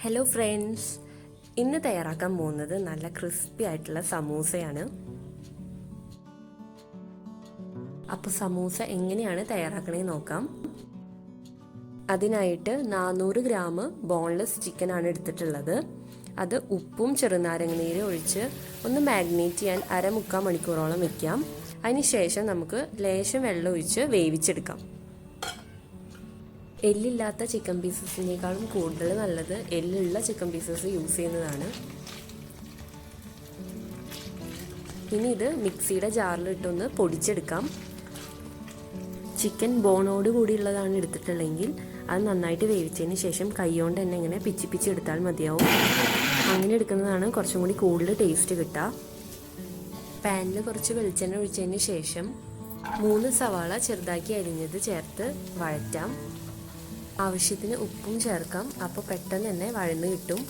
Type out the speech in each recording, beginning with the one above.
Hello friends, ഇന്ന് തയ്യാറാക്കാൻ പോകുന്നത് നല്ല ക്രിസ്പി ആയിട്ടുള്ള സമൂസയാണ്. അപ്പോൾ സമൂസ എങ്ങനെയാണ് തയ്യാറാക്കണേന്ന് നോക്കാം. അതിനായിട്ട് 400 ഗ്രാം ബോൺലെസ് ചിക്കനാണ് എടുത്തിട്ടുള്ളത്. അത് ഉപ്പും ചെറുനാരങ്ങ നീര് ഒഴിച്ച് ഒന്ന് മാഗ്നേറ്റ് ചെയ്യാൻ 1/4 മണിക്കൂറോളം വെക്കാം. അതിനുശേഷം നമുക്ക് ലേശം വെള്ളം ഒഴിച്ച് വേവിച്ചെടുക്കാം. എല്ലില്ലാത്ത ചിക്കൻ പീസസിനേക്കാളും കൂടുതൽ നല്ലത് എല്ലുള്ള ചിക്കൻ പീസസ് യൂസ് ചെയ്യുന്നതാണ്. ഇനി ഇത് മിക്സിയുടെ ജാറിലിട്ടൊന്ന് പൊടിച്ചെടുക്കാം. ചിക്കൻ ബോണോട് കൂടിയുള്ളതാണ് എടുത്തിട്ടുള്ളതെങ്കിൽ അത് നന്നായിട്ട് വേവിച്ചതിന് ശേഷം കൈകൊണ്ട് തന്നെ ഇങ്ങനെ പിച്ചെടുത്താൽ മതിയാവും. അങ്ങനെ എടുക്കുന്നതാണ് കുറച്ചും കൂടി കൂടുതൽ ടേസ്റ്റ് കിട്ടുക. പാനിൽ കുറച്ച് വെളിച്ചെണ്ണ ഒഴിച്ചതിന് ശേഷം 3 സവാള ചെറുതാക്കി അരിഞ്ഞത് ചേർത്ത് വഴറ്റാം. ആവശ്യത്തിന് ഉപ്പും ചേർക്കാം. അപ്പോൾ പെട്ടെന്ന് തന്നെ വഴന്ന് കിട്ടും.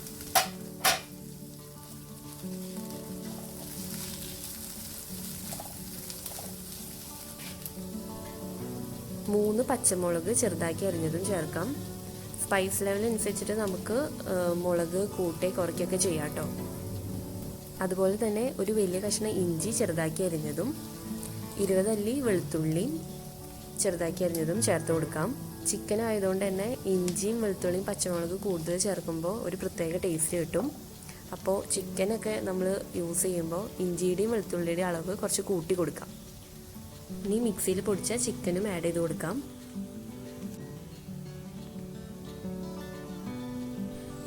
മൂന്ന് പച്ചമുളക് ചെറുതാക്കി അരിഞ്ഞതും ചേർക്കാം. സ്പൈസ് ലെവൽ അനുസരിച്ചിട്ട് നമുക്ക് മുളക് കൂട്ടി കുറയ്ക്കൊക്കെ ചെയ്യാം കേട്ടോ. അതുപോലെ തന്നെ ഒരു വലിയ കഷ്ണം ഇഞ്ചി ചെറുതാക്കി അരിഞ്ഞതും 20 അല്ലി വെളുത്തുള്ളി ചെറുതാക്കി അരിഞ്ഞതും ചേർത്ത് കൊടുക്കാം. ചിക്കൻ ആയതുകൊണ്ട് തന്നെ ഇഞ്ചിയും വെളുത്തുള്ളിയും പച്ചമുളക് കൂടുതൽ ചേർക്കുമ്പോൾ ഒരു പ്രത്യേക ടേസ്റ്റ് കിട്ടും. അപ്പോൾ ചിക്കനൊക്കെ നമ്മൾ യൂസ് ചെയ്യുമ്പോൾ ഇഞ്ചിയുടെയും വെളുത്തുള്ളിയുടെയും അളവ് കുറച്ച് കൂട്ടി കൊടുക്കാം. ഇനി മിക്സിയിൽ പൊടിച്ച ചിക്കനും ആഡ് ചെയ്ത് കൊടുക്കാം.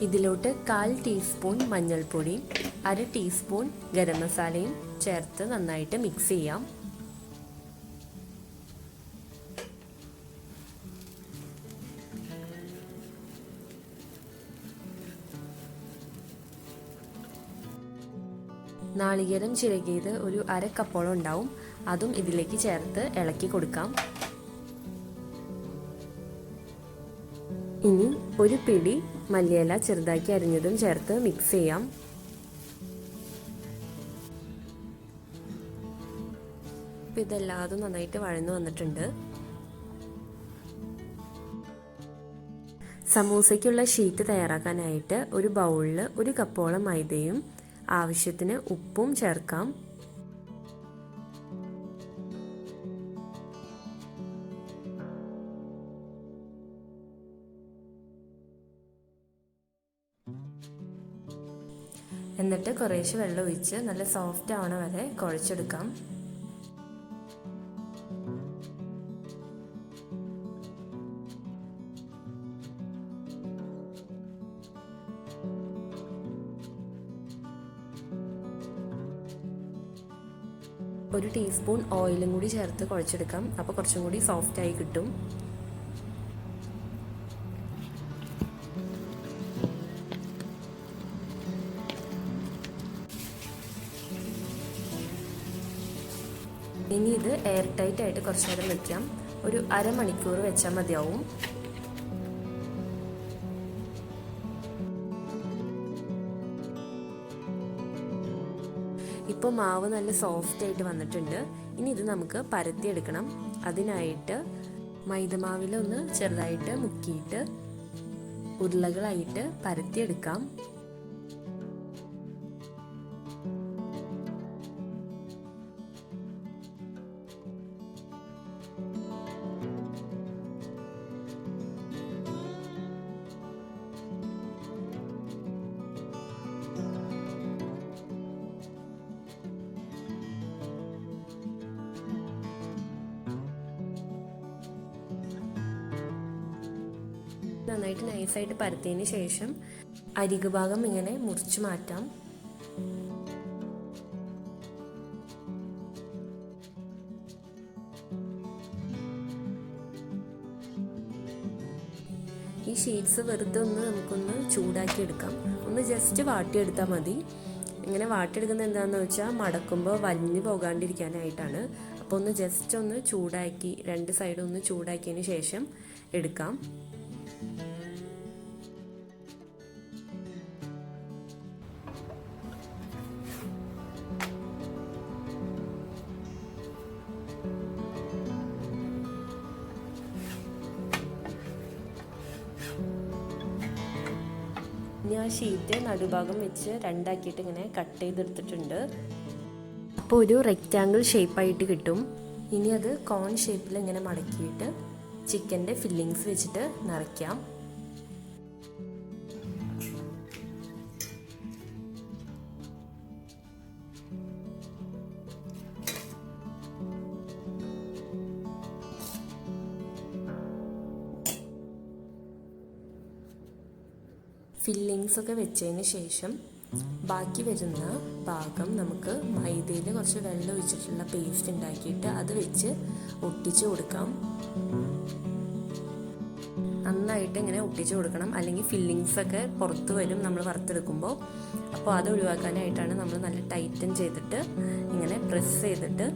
ഇതിലോട്ട് 1/4 ടീസ്പൂൺ മഞ്ഞൾപ്പൊടി, 1/2 ടീസ്പൂൺ ഗരം മസാലയും ചേർത്ത് നന്നായിട്ട് മിക്സ് ചെയ്യാം. നാളികേരം ചിരകിയത് ഒരു 1/2 കപ്പോളം ഉണ്ടാവും. അതും ഇതിലേക്ക് ചേർത്ത് ഇളക്കി കൊടുക്കാം. ഇനി ഒരു പിടി മല്ലിയില ചെറുതാക്കി അരിഞ്ഞതും ചേർത്ത് മിക്സ് ചെയ്യാം. ഇതെല്ലാതും നന്നായിട്ട് വഴന്നു വന്നിട്ടുണ്ട്. സമൂസയ്ക്കുള്ള ഷീറ്റ് തയ്യാറാക്കാനായിട്ട് ഒരു ബൗളിൽ 1 കപ്പോളം മൈദയും ആവശ്യത്തിന് ഉപ്പും ചേർക്കാം. എന്നിട്ട് കുറേശ്ശെ വെള്ളം ഒഴിച്ച് നല്ല സോഫ്റ്റ് ആവണ വരെ കുഴച്ചെടുക്കാം. ഒരു ടീസ്പൂൺ ഓയിലും കൂടി ചേർത്ത് കുഴച്ചെടുക്കാം. അപ്പോൾ കുറച്ചും കൂടി സോഫ്റ്റ് ആയി കിട്ടും. ഇനി ഇത് എയർ ടൈറ്റ് ആയിട്ട് കുറച്ചു നേരം വെക്കാം. ഒരു 1/2 മണിക്കൂർ വെച്ചാൽ മതിയാവും. ഇപ്പോൾ മാവ് നല്ല സോഫ്റ്റ് ആയിട്ട് വന്നിട്ടുണ്ട്. ഇനി ഇത് നമുക്ക് പരത്തിയെടുക്കണം. അതിനായിട്ട് മൈദമാവിലൊന്ന് ചെറുതായിട്ട് മുക്കിയിട്ട് ഉരുളകളായിട്ട് പരത്തിയെടുക്കാം. നന്നായിട്ട് നൈസായിട്ട് പരത്തിയതിന് ശേഷം അരികു ഭാഗം ഇങ്ങനെ മുറിച്ച് മാറ്റാം. ഈ ഷീറ്റ്സ് വെറുതെ നമുക്കൊന്ന് ചൂടാക്കി എടുക്കാം. ഒന്ന് ജസ്റ്റ് വാട്ടിയെടുത്താൽ മതി. ഇങ്ങനെ വാട്ടിയെടുക്കുന്നത് എന്താണെന്ന് വെച്ചാൽ മടക്കുമ്പോൾ വലിഞ്ഞു പോകാണ്ടിരിക്കാനായിട്ടാണ്. അപ്പോൾ ഒന്ന് ജസ്റ്റ് ഒന്ന് ചൂടാക്കി 2 സൈഡും ഒന്ന് ചൂടാക്കിയതിന് ശേഷം എടുക്കാം. ഇനി ആ ഷീറ്റ് നടുഭാഗം വെച്ച് രണ്ടാക്കിയിട്ട് ഇങ്ങനെ കട്ട് ചെയ്തെടുത്തിട്ടുണ്ട്. അപ്പോൾ ഒരു റെക്റ്റാങ്കിൾ ഷേപ്പായിട്ട് കിട്ടും. ഇനി അത് കോൺ ഷേപ്പിൽ ഇങ്ങനെ മടക്കിയിട്ട് ചിക്കൻ്റെ ഫില്ലിങ്സ് വെച്ചിട്ട് നിറയ്ക്കാം. ഫില്ലിങ്സ് ഒക്കെ വെച്ചതിന് ശേഷം ബാക്കി വരുന്ന ഭാഗം നമുക്ക് മൈദയിൽ കുറച്ച് വെള്ളം ഒഴിച്ചിട്ടുള്ള പേസ്റ്റ് ഉണ്ടാക്കിയിട്ട് അത് വെച്ച് ഒട്ടിച്ച് കൊടുക്കാം. നന്നായിട്ട് ഇങ്ങനെ ഒട്ടിച്ച് കൊടുക്കണം, അല്ലെങ്കിൽ ഫില്ലിങ്സ് ഒക്കെ പുറത്ത് വരും നമ്മൾ വറുത്തെടുക്കുമ്പോൾ. അപ്പോൾ അത് ഒഴിവാക്കാനായിട്ടാണ് നമ്മൾ നല്ല ടൈറ്റൻ ചെയ്തിട്ട് ഇങ്ങനെ പ്രസ് ചെയ്തിട്ട്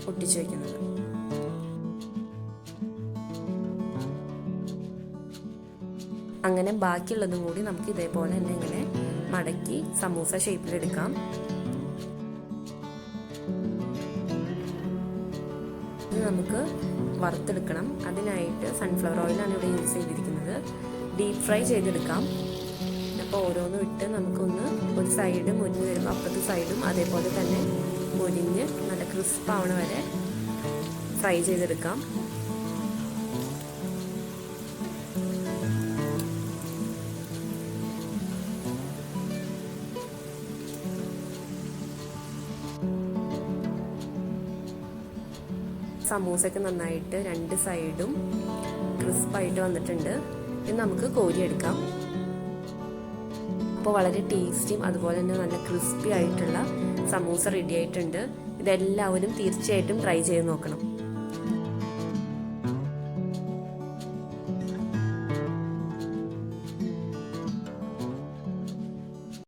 ഒട്ടിച്ച് വയ്ക്കുന്നത്. അങ്ങനെ ബാക്കിയുള്ളതും കൂടി നമുക്ക് ഇതേപോലെ തന്നെ ഇങ്ങനെ മടക്കി സമൂസ ഷേപ്പിലെടുക്കാം. ഇത് നമുക്ക് വറുത്തെടുക്കണം. അതിനായിട്ട് സൺഫ്ലവർ ഓയിലാണ് ഇവിടെ യൂസ് ചെയ്തിരിക്കുന്നത്. ഡീപ്പ് ഫ്രൈ ചെയ്തെടുക്കാം. അപ്പോൾ ഓരോന്നും ഇട്ട് നമുക്കൊന്ന് ഒരു സൈഡ് മുരിഞ്ഞ് വരുമ്പോൾ അപ്പുറത്തെ സൈഡും അതേപോലെ തന്നെ മുരിഞ്ഞ് നല്ല ക്രിസ്പ് ആവണ വരെ ഫ്രൈ ചെയ്തെടുക്കാം. സമൂസയൊക്കെ നന്നായിട്ട് രണ്ട് സൈഡും ക്രിസ്പായിട്ട് വന്നിട്ടുണ്ട്. ഇത് നമുക്ക് കോരിയെടുക്കാം. അപ്പോൾ വളരെ ടേസ്റ്റിയും അതുപോലെ തന്നെ നല്ല ക്രിസ്പി ആയിട്ടുള്ള സമൂസ റെഡി ആയിട്ടുണ്ട്. ഇതെല്ലാവരും തീർച്ചയായിട്ടും ട്രൈ ചെയ്ത് നോക്കണം.